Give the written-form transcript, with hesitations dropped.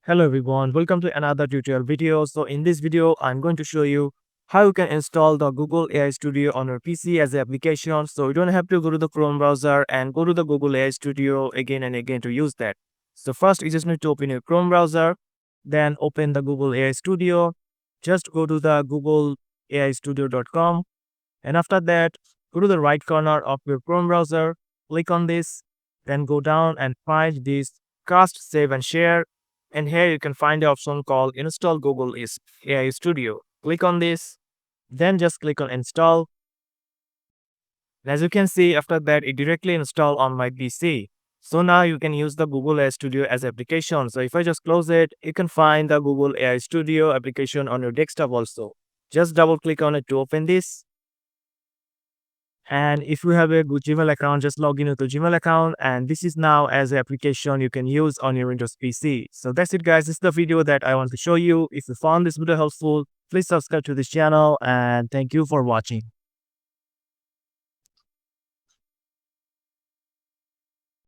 Hello everyone, welcome to another tutorial video. So in this video, I'm going to show you how you can install the Google AI Studio on your PC as an application. So you don't have to go to the Chrome browser and go to the Google AI Studio again and again to use that. So first you just need to open your Chrome browser, then open the Google AI Studio. Just go to the googleaistudio.com and after that, go to the right corner of your Chrome browser, click on this, then go down and find this cast, save and share. And here you can find the option called install Google AI Studio. Click on this, then just click on install. And as you can see, after that, it directly installed on my PC. So now you can use the Google AI Studio as application. So if I just close it, you can find the Google AI Studio application on your desktop also. Just double click on it to open this. And if you have a good Gmail account, just log in with your Gmail account. And this is now as an application you can use on your Windows PC. So that's it, guys. This is the video that I want to show you. If you found this video helpful, please subscribe to this channel and thank you for watching.